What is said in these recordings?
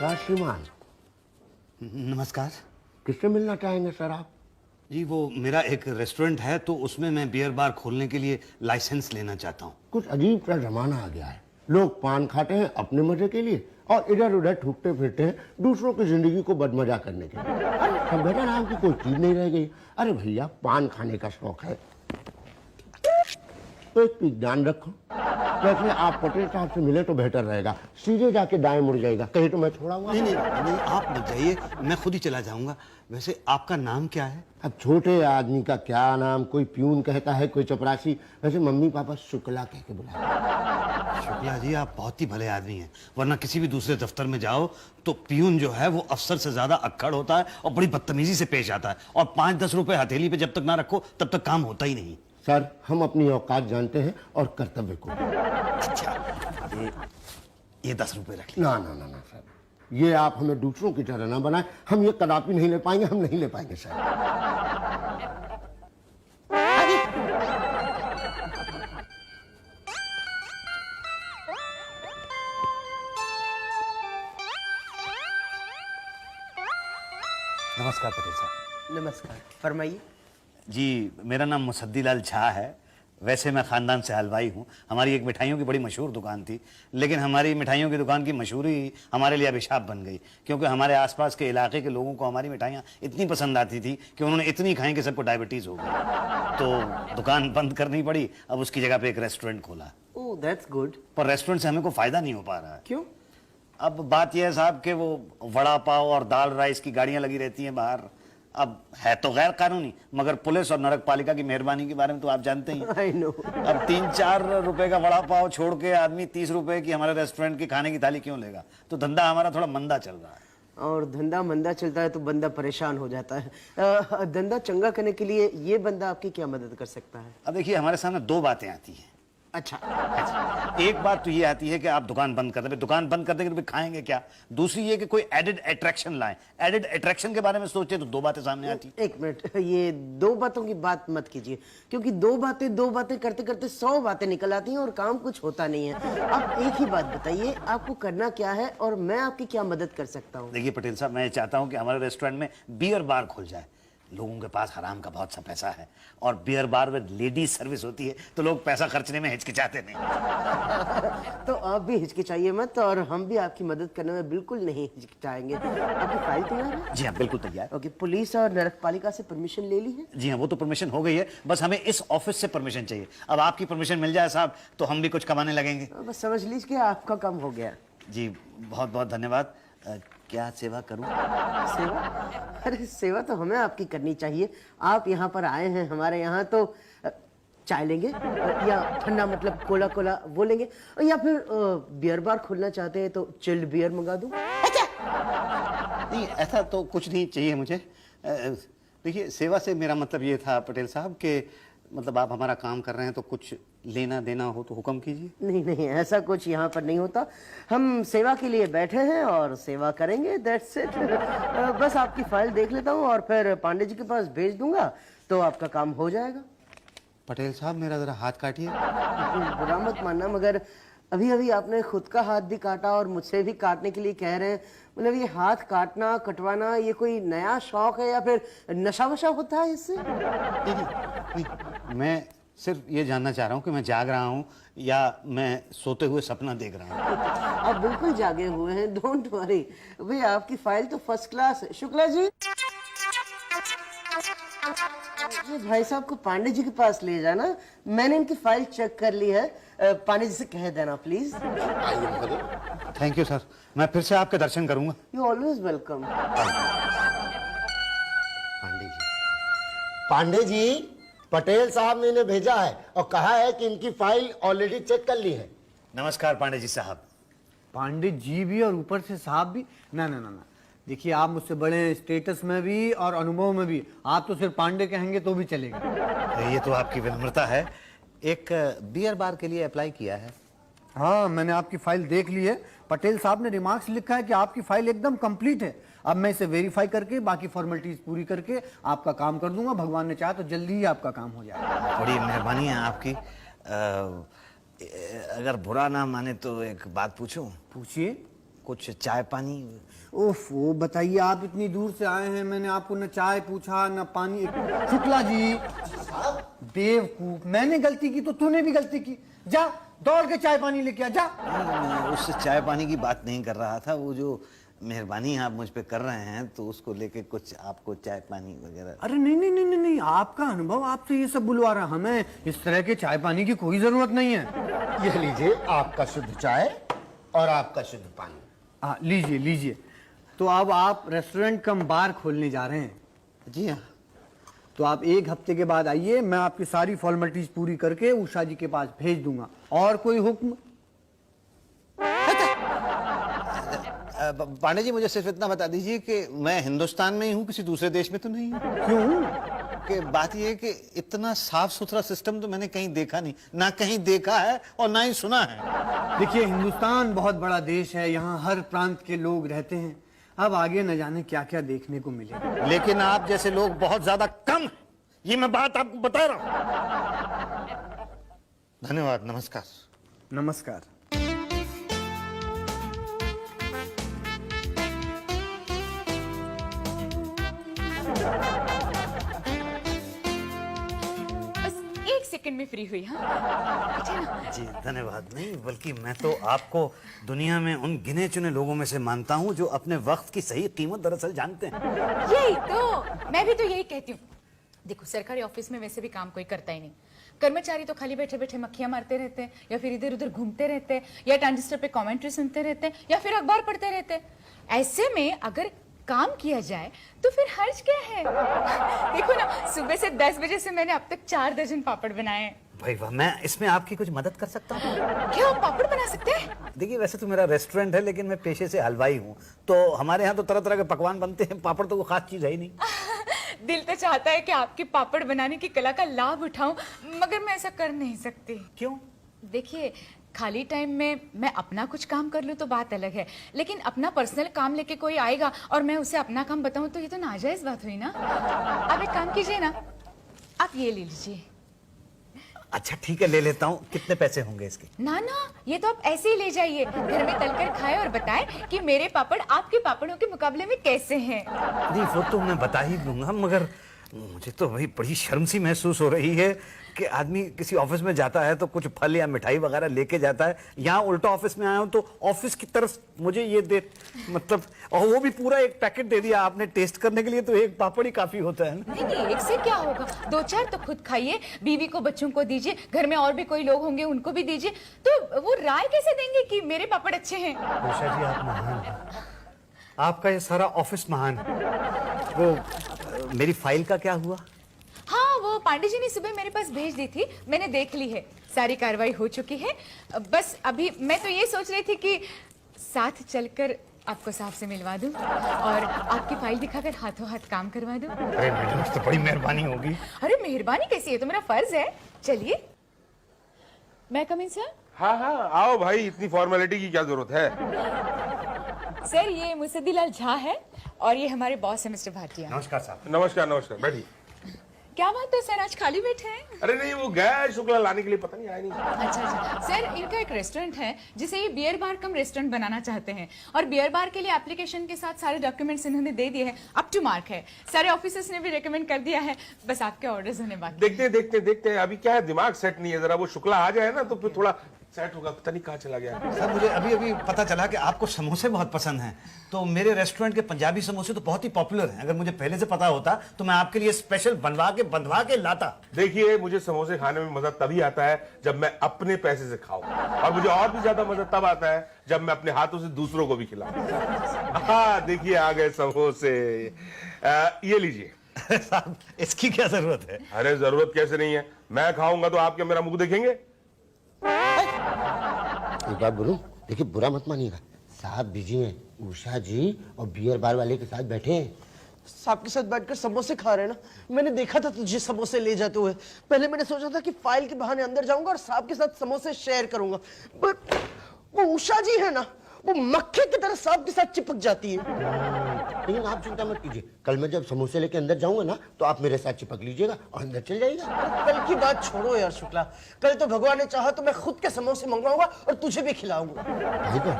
क्या श्रीमान, नमस्कार किससे मिलना चाहेंगे सर आप? जी, वो मेरा एक रेस्टोरेंट है तो उसमें मैं बियर बार खोलने के लिए लाइसेंस लेना चाहता हूँ। कुछ अजीब सा जमाना आ गया है। लोग पान खाते हैं अपने मजे के लिए और इधर उधर थूकते फिरते हैं दूसरों की जिंदगी को बदमजा करने के लिए। अरे संवेदन नाम की कोई चीज नहीं रह गई। अरे भैया, पान खाने का शौक है तो एक चीज ध्यान रखो, वैसे आप पटेल साहब से मिले तो बेहतर रहेगा। सीधे जाके दाएं मुड़ जाएगा, कहीं तो मैं छोड़ाऊंगा। नहीं नहीं नहीं, आप मत जाइए, मैं खुद ही चला जाऊंगा। वैसे आपका नाम क्या है? अब छोटे आदमी का क्या नाम, कोई प्यून कहता है, कोई चपरासी। वैसे मम्मी पापा शुक्ला कह के बुलाते। शुक्ला जी, आप बहुत ही भले आदमी हैं, वरना किसी भी दूसरे दफ्तर में जाओ तो पियून जो है वो अफसर से ज्यादा अक्खड़ होता है और बड़ी बदतमीजी से पेश आता है, और 5-10 रुपए हथेली पे जब तक ना रखो तब तक काम होता ही नहीं। सर, हम अपनी औकात जानते हैं और कर्तव्य को। अच्छा, ये 10 रुपए रख लीजिए। ना ना ना ना सर, ये आप हमें दूसरों की तरह ना बनाएं। हम ये कदापि नहीं ले पाएंगे, हम नहीं ले पाएंगे सर। नमस्कार पटेल साहब। नमस्कार, फरमाइए। जी, मेरा नाम मुसद्दीलाल झा है। वैसे मैं ख़ानदान से हलवाई हूँ। हमारी एक मिठाइयों की बड़ी मशहूर दुकान थी, लेकिन हमारी मिठाइयों की दुकान की मशहूरी हमारे लिए अभिशाप बन गई, क्योंकि हमारे आसपास के इलाके के लोगों को हमारी मिठाइयाँ इतनी पसंद आती थी कि उन्होंने इतनी खाई कि सबको डायबिटीज़ हो गई। तो दुकान बंद करनी पड़ी। अब उसकी जगह पे एक रेस्टोरेंट खोला। ओह, दैट्स गुड। पर रेस्टोरेंट से हमें कोई फ़ायदा नहीं हो पा रहा है। क्यों? अब बात यह है साहब कि वो वड़ा पाव और दाल राइस की गाड़ियाँ लगी रहती हैं बाहर। अब है तो गैर कानूनी, मगर पुलिस और नगर पालिका की मेहरबानी के बारे में तो आप जानते ही। I know. अब 3-4 रुपए का वड़ा पाव छोड़ के आदमी 30 रुपए की हमारे रेस्टोरेंट की खाने की थाली क्यों लेगा? तो धंधा हमारा थोड़ा मंदा चल रहा है। और धंधा मंदा चलता है तो बंदा परेशान हो जाता है। धंधा चंगा करने के लिए ये बंदा आपकी क्या मदद कर सकता है? अब देखिए, हमारे सामने 2 बातें आती हैं। अच्छा। एक बात तो ये आती है कि आप दुकान बंद कर दें। दुकान बंद कर देंगे तो फिर खाएंगे क्या? दूसरी ये कि कोई एडेड अट्रैक्शन लाएं। एडेड अट्रैक्शन के बारे में सोचे तो 2 बातें सामने आती। एक मिनट, ये 2 बातों की बात मत कीजिए, क्योंकि 2 बातें करते करते 100 बातें निकल आती हैं और काम कुछ होता नहीं है। आप एक ही बात बताइए, आपको करना क्या है और मैं आपकी क्या मदद कर सकता हूँ? देखिए पटेल साहब, मैं चाहता हूँ कि हमारे रेस्टोरेंट में बियर बार खुल जाए। लोगों के पास हराम का बहुत सा पैसा है, और बियर बार में लेडीज सर्विस होती है तो लोग पैसा खर्चने में हिचकिचाते नहीं। तो आप भी हिचकिचाइए मत, और हम भी आपकी मदद करने में बिल्कुल नहीं हिचकिचाएंगे। आपकी फाइल तैयार है? जी हाँ, बिल्कुल तैयार। ओके, पुलिस और नगर पालिका से परमिशन ले ली है? जी हाँ, वो तो परमिशन हो गई है, बस हमें इस ऑफिस से परमिशन चाहिए। अब आपकी परमिशन मिल जाए साहब तो हम भी कुछ कमाने लगेंगे। बस समझ लीजिए आपका काम हो गया। जी, बहुत बहुत धन्यवाद। क्या सेवा करूं? सेवा? अरे सेवा तो हमें आपकी करनी चाहिए। आप यहाँ पर आए हैं हमारे यहाँ, तो चाय लेंगे या ठंडा, मतलब कोला कोला वो लेंगे, या फिर बियर बार खोलना चाहते हैं तो चिल्ड बियर मंगा दूं? नहीं, ऐसा तो कुछ नहीं चाहिए मुझे। देखिए, सेवा से मेरा मतलब ये था पटेल साहब कि मतलब आप हमारा काम कर रहे हैं तो कुछ लेना देना हो तो हुक्म कीजिए। नहीं नहीं, ऐसा कुछ यहाँ पर नहीं होता। हम सेवा के लिए बैठे हैं और सेवा करेंगे, दैट्स इट। बस आपकी फाइल देख लेता हूँ और फिर पांडे जी के पास भेज दूंगा तो आपका काम हो जाएगा। पटेल साहब, मेरा जरा हाथ काटिए। बुरा मत मानना, मगर अभी अभी आपने खुद का हाथ भी काटा और मुझसे भी काटने के लिए कह रहे हैं। मतलब ये हाथ काटना कटवाना ये कोई नया शौक है या फिर नशा वशा होता है इससे? नहीं, मैं सिर्फ ये जानना चाह रहा हूँ कि मैं जाग रहा हूँ या मैं सोते हुए सपना देख रहा हूँ। आप बिल्कुल जागे हुए हैं, डोंट वरी। भाई आपकी फाइल तो फर्स्ट क्लास है। शुक्ला जी, ये भाई साहब को पांडे जी के पास ले जाना। मैंने इनकी फाइल चेक कर ली है, पांडे जी से कह देना प्लीज। थैंक यू सर, मैं फिर से आपके दर्शन करूंगा। You always welcome. Pandey ji, Patel साहब ने इन्हें भेजा है और कहा है कि इनकी फाइल ऑलरेडी चेक कर ली है। नमस्कार पांडे जी साहब। पांडे जी भी और ऊपर से साहब भी? ना ना ना ना, देखिए आप मुझसे बड़े हैं स्टेटस में भी और अनुभव में भी। आप तो सिर्फ पांडे कहेंगे तो भी चलेगा। ये तो आपकी विनम्रता है। एक बियर बार के लिए अप्लाई किया है। हाँ, मैंने आपकी फाइल देख ली है। पटेल साहब ने रिमार्क्स लिखा है कि आपकी फाइल एकदम कंप्लीट है। अब मैं इसे वेरीफाई करके बाकी फॉर्मेलिटीज पूरी करके आपका काम कर दूंगा। भगवान ने चाहा तो जल्दी ही आपका काम हो जाएगा। बड़ी मेहरबानी है आपकी। अगर बुरा ना माने तो एक बात पूछूं? पूछिए। कुछ चाय पानी। ओफ, वो बताइए, आप इतनी दूर से आए हैं, मैंने आपको न चाय पूछा न पानी। शुक्ला जी, बेवकूफ, मैंने गलती की तो तूने भी गलती की। जा दौड़ के चाय पानी लेके आ, जा। मैं उस चाय पानी की बात नहीं कर रहा था, वो जो मेहरबानी आप मुझ पे कर रहे हैं तो उसको लेके कुछ आपको चाय पानी वगैरह। अरे नहीं नहीं नहीं नहीं नहीं, आपका अनुभव आपसे ये सब बुलवा रहा, हमें इस तरह के चाय पानी की कोई जरूरत नहीं है। ये लीजिए आपका शुद्ध चाय और आपका शुद्ध पानी। हाँ, लीजिए लीजिए। तो अब आप रेस्टोरेंट कम बार खोलने जा रहे हैं? जी हाँ। तो आप 1 हफ्ते के बाद आइए, मैं आपकी सारी फॉर्मेलिटीज पूरी करके उषा जी के पास भेज दूंगा। और कोई हुक्म? पांडे जी, मुझे सिर्फ इतना बता दीजिए कि मैं हिंदुस्तान में ही हूँ, किसी दूसरे देश में तो नहीं हूँ। क्यों? कि बात यह है कि इतना साफ सुथरा सिस्टम तो मैंने कहीं देखा नहीं, ना कहीं देखा है और ना ही सुना है। देखिए, हिंदुस्तान बहुत बड़ा देश है, यहाँ हर प्रांत के लोग रहते हैं। अब आगे न जाने क्या क्या देखने को मिलेगा। लेकिन आप जैसे लोग बहुत ज्यादा कम हैं, ये मैं बात आपको बता रहा हूँ। धन्यवाद, नमस्कार। नमस्कार। बस 1 सेकंड में फ्री हुई। हाँ, जी धन्यवाद। नहीं, बल्कि मैं तो आपको दुनिया में उन गिने चुने लोगों में से मानता हूँ जो अपने वक्त की सही कीमत दरअसल जानते हैं। यही तो, मैं भी तो यही कहती हूँ। देखो, सरकारी ऑफिस में वैसे भी काम कोई करता ही नहीं। कर्मचारी तो खाली बैठे बैठे मक्खियां मारते रहते हैं, या फिर इधर उधर घूमते रहते हैं, या ट्रांजिस्टर पे कमेंट्री सुनते रहते हैं, या फिर अखबार पढ़ते रहते हैं। ऐसे में अगर काम किया जाए तो फिर हर्ज क्या है? देखो ना, सुबह से 10 बजे से मैंने अब तक 4 दर्जन पापड़ बनाए हैं। भाई वाह, मैं इसमें आपकी कुछ मदद कर सकता हूँ? क्या आप पापड़ बना सकते हैं? देखिए, वैसे तो मेरा रेस्टोरेंट है, लेकिन मैं पेशे से हलवाई हूँ, तो हमारे यहाँ तो तरह तरह के पकवान बनते हैं। पापड़ तो वो खास चीज है ही नहीं। दिल तो चाहता है कि आपकी पापड़ बनाने की कला का लाभ उठाऊं, मगर मैं ऐसा कर नहीं सकती। क्यों? देखिए, खाली टाइम में मैं अपना कुछ काम कर लूं तो बात अलग है, लेकिन अपना पर्सनल काम लेके कोई आएगा और मैं उसे अपना काम बताऊं तो ये तो नाजायज बात हुई ना। आप एक काम कीजिए ना, आप ये ले लीजिए। अच्छा ठीक है, ले लेता हूँ। कितने पैसे होंगे इसके? ना ना, ये तो आप ऐसे ही ले जाइए, घर में तलकर खाएं और बताएं कि मेरे पापड़ आपके पापड़ों के मुकाबले में कैसे हैं। नहीं, वो तो मैं बता ही दूंगा, मगर मुझे तो वही बड़ी शर्म सी महसूस हो रही है कि आदमी किसी ऑफिस में जाता है तो कुछ फल या मिठाई वगैरह लेके जाता है। यहाँ उल्टा ऑफिस में आया हूँ तो ऑफिस की तरफ मुझे ये दे, मतलब, और वो भी पूरा एक पैकेट दे दिया आपने टेस्ट करने के लिए, तो एक पापड़ ही काफी होता है ना। नहीं, एक से क्या होगा, 2-4 तो खुद खाइए, बीवी को बच्चों को दीजिए, घर में और भी कोई लोग होंगे उनको भी दीजिए, तो वो राय कैसे देंगे कि मेरे पापड़ अच्छे हैं? उषा जी, आप महान हैं। आपका ये सारा ऑफिस महान है। वो मेरी फाइल का क्या हुआ? हाँ, वो पांडे जी ने सुबह मेरे पास भेज दी थी, मैंने देख ली है, सारी कार्रवाई हो चुकी है। बस अभी मैं तो ये सोच रही थी कि साथ चलकर आपको साहब से मिलवा दूं और आपकी फाइल दिखाकर हाथों हाथ काम करवा दूं। अरे मैडम, तो बड़ी मेहरबानी होगी। अरे मेहरबानी कैसी है, तो मेरा फर्ज है। चलिए, मैं कम इन सर? हाँ हाँ, आओ भाई, इतनी फॉर्मेलिटी की क्या जरूरत है? सर, ये मुसद्दीलाल झा है और ये हमारे बॉस है मिस्टर भाटिया। नमस्कार साहब। नमस्कार नमस्कार, बैठिए। क्या बात है सर, आज खाली बैठे हैं? अरे नहीं, वो गया शुक्ला लाने के लिए, पता नहीं आया नहीं। अच्छा अच्छा सर, इनका एक रेस्टोरेंट है जिसे ये बियर बार कम रेस्टोरेंट बनाना चाहते हैं, और बियर बार के लिए एप्लीकेशन के साथ सारे डॉक्यूमेंट्स इन्होंने दे दिए हैं, अप टू मार्क है। सारे ऑफिसर्स ने भी रेकमेंड कर दिया है, बस आपके ऑर्डर्स होने बाकी। देखते देखते देखते, अभी क्या है, दिमाग सेट नहीं है, जरा वो शुक्ला आ जाए ना तो फिर थोड़ा सेट होगा। पता नहीं कहाँ चला गया। सर, मुझे अभी अभी पता चला कि आपको समोसे बहुत पसंद हैं, तो मेरे रेस्टोरेंट के पंजाबी समोसे तो बहुत ही पॉपुलर हैं। अगर मुझे पहले से पता होता तो मैं आपके लिए स्पेशल बंधवा के लाता। देखिए, मुझे समोसे खाने में मजा तभी आता है जब मैं अपने पैसे से खाऊं, और मुझे और भी ज्यादा मजा तब आता है जब मैं अपने हाथों से दूसरों को भी खिलाऊं। हाँ, देखिए आ गए समोसे, ये लीजिए। साहब, इसकी क्या जरूरत है? अरे जरूरत कैसे नहीं है, मैं खाऊंगा तो आप क्या मेरा मुंह देखेंगे? एक बात बोलूं, देखिए बुरा मत मानिएगा, साहब बिजी हैं, उषा जी और बियर बार वाले के साथ बैठे हैं। साहब के साथ बैठकर समोसे खा रहे हैं ना, मैंने देखा था तुझे समोसे ले जाते हुए। पहले मैंने सोचा था कि फाइल के बहाने अंदर जाऊंगा और साहब के साथ समोसे शेयर करूंगा, बट वो उषा जी है ना, वो मक्खी की तरह साहब के साथ चिपक जाती है। लेकिन आप चिंता मत कीजिए, कल मैं जब समोसे लेके अंदर जाऊंगा ना तो आप मेरे साथ चिपक लीजिएगा और अंदर चल जाइएगा। कल की बात छोड़ो यार शुक्ला, कल तो भगवान ने चाहा तो मैं खुद के समोसे मंगवाऊंगा और तुझे भी खिलाऊंगा। भाई को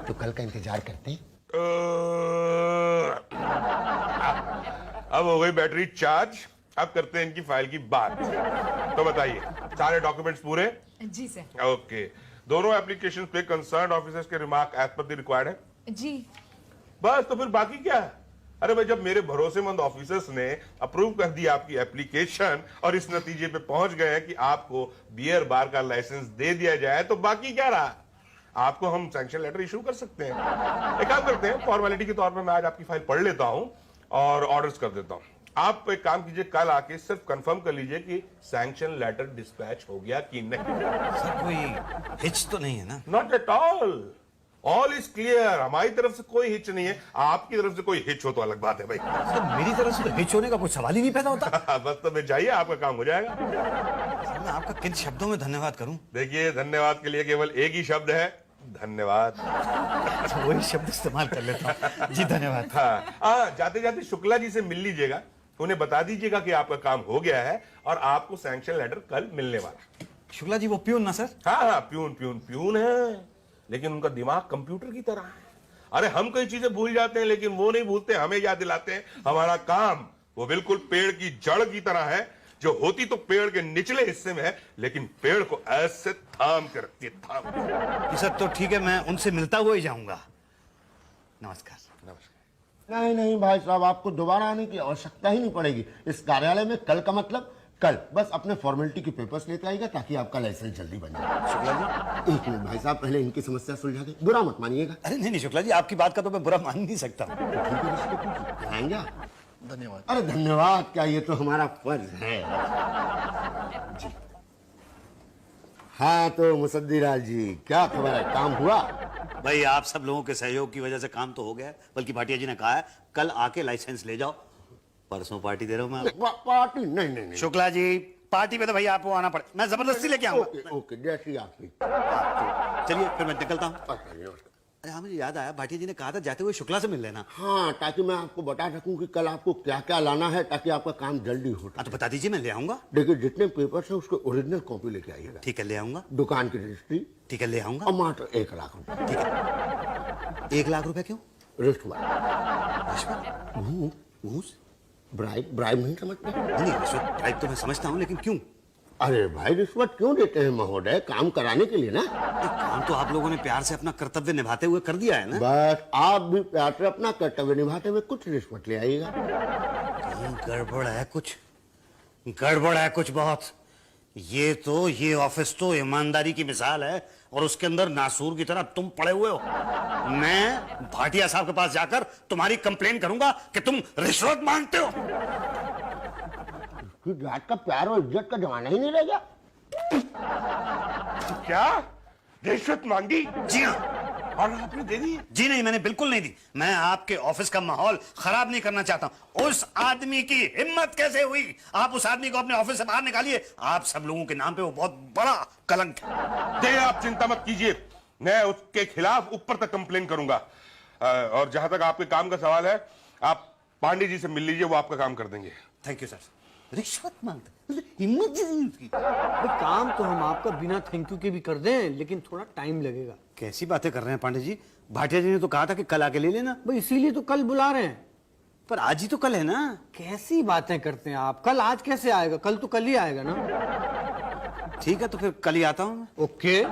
तो कल का इंतजार करते हैं। अब हो गई बैटरी चार्ज, अब करते हैं इनकी फाइल की बात। तो बताइए, सारे डॉक्यूमेंट्स पूरे? जी सर। ओके, दोनों एप्लीकेशंस पे कंसर्न ऑफिसर्स के remark as per the required है? जी। बस, तो फिर बाकी क्या है? अरे भाई, जब मेरे भरोसेमंद ऑफिसर्स ने अप्रूव कर दी आपकी एप्लीकेशन और इस नतीजे पे पहुंच गए हैं कि आपको बियर बार का लाइसेंस दे दिया जाए, तो बाकी क्या रहा? आपको हम सैंक्शन लेटर इशू कर सकते हैं। एक काम करते हैं, फॉर्मेलिटी के तौर पे मैं आज आपकी फाइल पढ़ लेता हूं और ऑर्डर्स कर देता हूं। आप एक काम कीजिए, कल आके सिर्फ कंफर्म कर लीजिए कि सैंक्शन लेटर डिस्पैच हो गया कि नहीं। सर कोई हिच तो नहीं है ना? Not at all is clear. हमारी तरफ से कोई हिच नहीं है, आपकी तरफ से कोई हिच हो तो अलग बात है भाई। सर मेरी तरफ से तो हिच होने का कोई सवाल ही नहीं पैदा होता। बस तो मैं जाइए, आपका काम हो जाएगा। सर मैं आपका किन शब्दों में धन्यवाद करूं? देखिए, धन्यवाद के लिए केवल एक ही शब्द है, धन्यवाद। अच्छा वही शब्द इस्तेमाल कर लेता हूं। जी धन्यवाद। हाँ, जाते जाते शुक्ला जी से मिल लीजिएगा, उन्हें बता दीजिएगा कि आपका काम हो गया है और आपको सैंक्शन लेटर कल मिलने वाला। शुक्ला जी वो प्यून ना सर? हाँ, प्यून है, लेकिन उनका दिमाग कंप्यूटर की तरह है। अरे हम कई चीजें भूल जाते हैं, लेकिन वो नहीं भूलते, हमें याद दिलाते हैं। हमारा काम वो बिल्कुल पेड़ की जड़ की तरह है, जो होती तो पेड़ के निचले हिस्से में है, लेकिन पेड़ को ऐसे थाम के रखती है, थाम के। सर तो ठीक है, मैं उनसे मिलता हुआ ही जाऊंगा। नमस्कार। नहीं नहीं भाई साहब, आपको दोबारा आने की आवश्यकता ही नहीं पड़ेगी इस कार्यालय में। कल का मतलब कल, बस अपने फॉर्मेलिटी के पेपर्स लेते आएगा ताकि आपका लाइसेंस जल्दी बन जाए। शुक्ला जी एक मिनट भाई साहब, पहले इनकी समस्या सुलझा दे, बुरा मत मानिएगा। अरे नहीं शुक्ला जी, आपकी बात का तो मैं बुरा मान नहीं सकता। तो ठीक है, रिश्ते पूछिए, आएंगे आप? धन्यवाद। अरे धन्यवाद क्या, ये तो हमारा फर्ज है जी। हाँ तो मुसद्दीलाल जी, क्या खबर है, काम हुआ? भाई आप सब लोगों के सहयोग की वजह से काम तो हो गया है, बल्कि भाटिया जी ने कहा है कल आके लाइसेंस ले जाओ। परसों पार्टी दे रहा हूं मैं आपको। पार्टी? नहीं नहीं नहीं। शुक्ला जी पार्टी पे तो भाई आपको आना पड़े, मैं जबरदस्ती लेके आऊंगा। ओके ओके, जैसी आपकी। चलिए फिर मैं निकलता हूँ। अरे हाँ मुझे याद आया, भाटिया जी ने कहा था जाते हुए शुक्ला से मिल लेना। हाँ, ताकि मैं आपको बता सकूं कि कल आपको क्या क्या लाना है, ताकि आपका काम जल्दी हो। हाँ तो बता दीजिए, मैं ले आऊंगा। देखिए, जितने पेपर्स हैं उसके ओरिजिनल कॉपी लेके आइएगा। ठीक है ले आऊंगा। दुकान की रजिस्ट्री। ठीक है ले आऊंगा। और मात्र 1 लाख रुपए। ठीक है 1 लाख रुपए क्यों? रिश्वत। घूस? ब्राइब नहीं समझते? नहीं रिश्वत ब्राइब तो मैं समझता हूँ, लेकिन क्यों? अरे भाई, रिश्वत क्यों देते हैं महोदय? काम कराने के लिए ना। ये काम तो आप लोगों ने प्यार से अपना कर्तव्य निभाते हुए कर दिया है ना। बस आप भी प्यार से अपना कर्तव्य निभाते हुए कुछ रिश्वत ले आइएगा। कहीं गड़बड़ है कुछ, गड़बड़ है कुछ बहुत। ये ऑफिस तो ईमानदारी की मिसाल है, और उसके अंदर नासूर की तरह तुम पड़े हुए हो। मैं भाटिया साहब के पास जाकर तुम्हारी कंप्लेन करूंगा कि तुम रिश्वत मांगते हो। कि जात का प्यार और इज्जत का जमाना ही नहीं रह गया। क्या रिश्वत मांगी? जी हाँ। और आपने दे दी? जी नहीं, मैंने बिल्कुल नहीं दी। मैं आपके ऑफिस का माहौल खराब नहीं करना चाहता हूं। उस आदमी की हिम्मत कैसे हुई? आप उस आदमी को अपने ऑफिस से बाहर निकालिए। आप सब लोगों के नाम पे वो बहुत बड़ा कलंक है। दे, आप चिंता मत कीजिए, मैं उसके खिलाफ ऊपर तक कंप्लेन करूंगा। और जहां तक आपके काम का सवाल है, आप पांडे जी से मिल लीजिए, वो आपका काम कर देंगे। Thank you sir. रिश्वत मांगते, हिम्मत उसकी। भाई काम तो हम आपका बिना थैंक यू के भी कर दें, लेकिन थोड़ा टाइम लगेगा। कैसी बातें कर रहे हैं पांडे जी? भाटिया जी ने तो कहा था कि कल आके ले लेना। भाई इसीलिए तो कल बुला रहे हैं। पर आज ही तो कल है ना। कैसी बातें करते हैं आप? कल आज कैसे आएगा? कल तो कल ही आएगा ना। ठीक है तो फिर कल ही आता हूं मैं। ओके।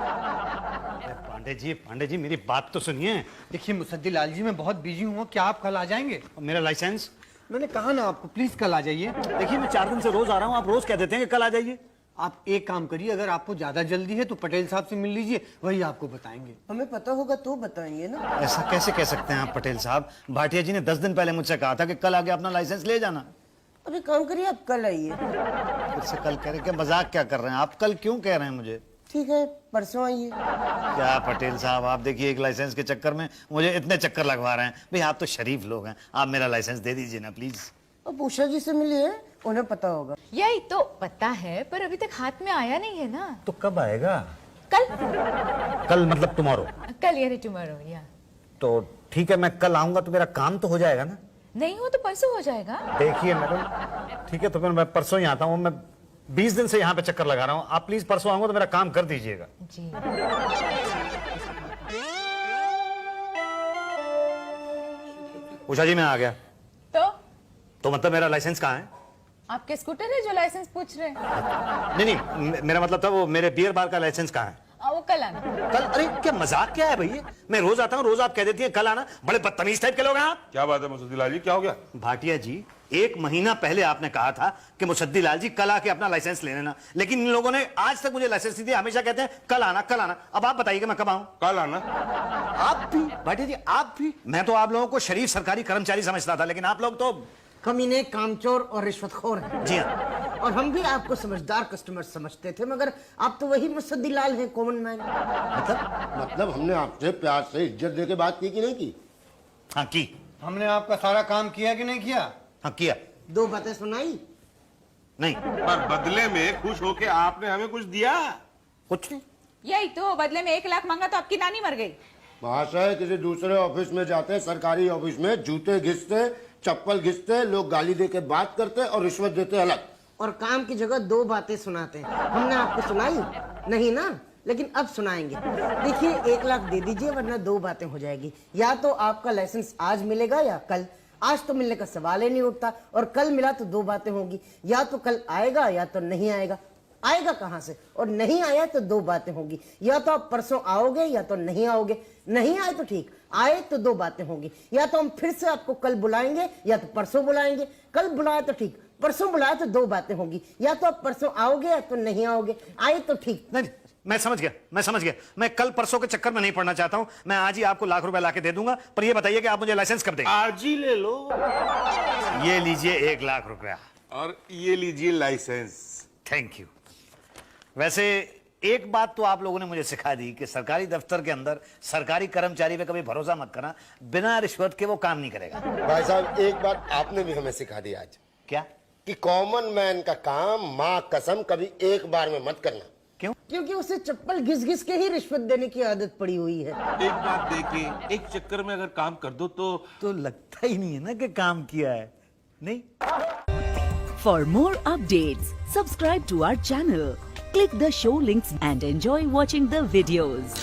पांडे जी मेरी बात तो सुनिए। देखिए मुसद्दीलाल जी, मैं बहुत बिजी हूँ, क्या आप कल आ जाएंगे? मेरा लाइसेंस? मैंने कहा ना आपको, प्लीज कल आ जाइए। देखिए मैं 4 दिन से रोज आ रहा हूँ, आप रोज कह देते हैं कि कल आ जाइए। आप एक काम करिए, अगर आपको ज्यादा जल्दी है तो पटेल साहब से मिल लीजिए, वही आपको बताएंगे। हमें पता होगा तो बताएंगे ना। ऐसा कैसे कह सकते हैं आप पटेल साहब? भाटिया जी ने 10 दिन पहले मुझसे कहा था कि कल आके अपना लाइसेंस ले जाना। अब एक काम करिए, आप कल आइए। फिर से कल कह रहे हैं? मजाक क्या कर रहे हैं आप? कल क्यों कह रहे हैं मुझे? ठीक है, परसों आइए। क्या पटेल साहब, आप देखिए एक लाइसेंस के चक्कर में मुझे इतने चक्कर लगवा रहे हैं। भाई आप तो शरीफ लोग हैं, आप मेरा लाइसेंस दे दीजिए ना प्लीज। अब उषा जी से मिलिए, उन्हें पता होगा। यही तो पता है, पर अभी तक हाथ में आया नहीं है ना। तो कब आएगा? कल। कल मतलब टुमारो? कल यानी टुमारो या। तो ठीक है, मैं कल आऊंगा तो मेरा काम तो हो जाएगा ना? नहीं हो तो परसों हो जाएगा। देखिए मैडम, ठीक है तो फिर मैं परसों ही आता हूँ। मैं 20 दिन से यहाँ पे चक्कर लगा रहा हूँ, आप प्लीज परसों आऊंगा तो मेरा काम कर दीजिएगा। जी। उषा जी मैं आ गया। तो मतलब मेरा लाइसेंस कहाँ है? आपके स्कूटर है जो लाइसेंस पूछ रहे हैं? नहीं, मेरा मतलब था वो मेरे बियर बार का लाइसेंस कहाँ है? वो कल आना। कल? अरे क्या मजाक क्या है भैया, मैं रोज आता हूँ, रोज आप कह देती हैं कल आना। बड़े बदतमीज टाइप के लोग हैं आप। क्या बात है मुसद्दी लाल जी, क्या हो गया? भाटिया जी, 1 महीना पहले आपने कहा था कि मुसद्दी लाल जी कल आके अपना लाइसेंस ले लेना, लेकिन इन लोगों ने आज तक मुझे लाइसेंस नहीं दिया। हमेशा कहते हैं कल आना कल आना। अब आप बताइए कि मैं कब आऊं? कल आना। आप भी भाटिया जी, आप भी। मैं तो आप लोगों को शरीफ सरकारी कर्मचारी समझता था, लेकिन आप लोग तो कमीने, कामचोर और रिश्वतखोर हैं। जी हाँ। और हम भी आपको समझदार कस्टमर समझते थे, मगर आप तो वही मुसद्दी लाल हैं, कॉमन मैन। मतलब हमने आपसे प्यार से इज्जत दे के बात की कि नहीं की? हाँ की। हमने आपका सारा काम किया कि नहीं किया? हाँ किया। 2 बातें सुनाई? नहीं पर बदले में खुश होके आपने हमें कुछ दिया? कुछ नहीं। यही तो, बदले में 1 लाख मांगा तो आपकी नानी मर गई। महाशय, किसी दूसरे ऑफिस में जाते, सरकारी ऑफिस में जूते घिसते, चप्पल घिसते, लोग गाली दे के बात करते और रिश्वत देते अलग। और काम की जगह 2 बातें सुनाते हैं। हमने आपको सुनाई नहीं ना, लेकिन अब सुनाएंगे। देखिए, 1 लाख दे दीजिए वरना 2 बातें हो जाएगी। या तो आपका लाइसेंस आज मिलेगा या कल। आज तो मिलने का सवाल ही नहीं उठता, और कल मिला तो 2 बातें होगी। या तो कल आएगा या तो नहीं आएगा। आएगा कहाँ से? और नहीं आया तो 2 बातें होगी। या तो आप परसों आओगे या तो नहीं आओगे। नहीं आए तो ठीक, आए तो 2 बातें होंगी। या तो हम फिर से आपको कल बुलाएंगे या तो परसों बुलाएंगे। कल बुलाया तो ठीक, परसों बुलाया तो 2 बातें होंगी। या तो आप परसों आओगे या तो नहीं आओगे। आए तो ठीक। नहीं, मैं समझ गया। मैं कल परसों के चक्कर में नहीं पड़ना चाहता हूं। मैं आज ही आपको लाख रुपए लाके दे दूंगा, पर ये बताइए कि आप मुझे लाइसेंस कब देंगे? आज ही ले लो। ये लीजिए 1 लाख रुपया। और ये लीजिए लाइसेंस। Thank you. वैसे एक बात तो आप लोगों ने मुझे सिखा दी कि सरकारी दफ्तर के अंदर सरकारी कर्मचारी पे कभी भरोसा मत करना, बिना रिश्वत के वो काम नहीं करेगा। भाई साहब, एक बात आपने भी हमें सिखा दी आज, क्या? कि कॉमन मैन का काम माँ कसम कभी एक बार में मत करना। क्यों? क्योंकि उसे चप्पल घिस घिस के ही रिश्वत देने की आदत पड़ी हुई है। एक बात देखिए, एक चक्कर में अगर काम कर दो तो लगता ही नहीं है ना कि काम किया है। नहीं। For more updates, subscribe to our channel, click the show links and enjoy watching the videos.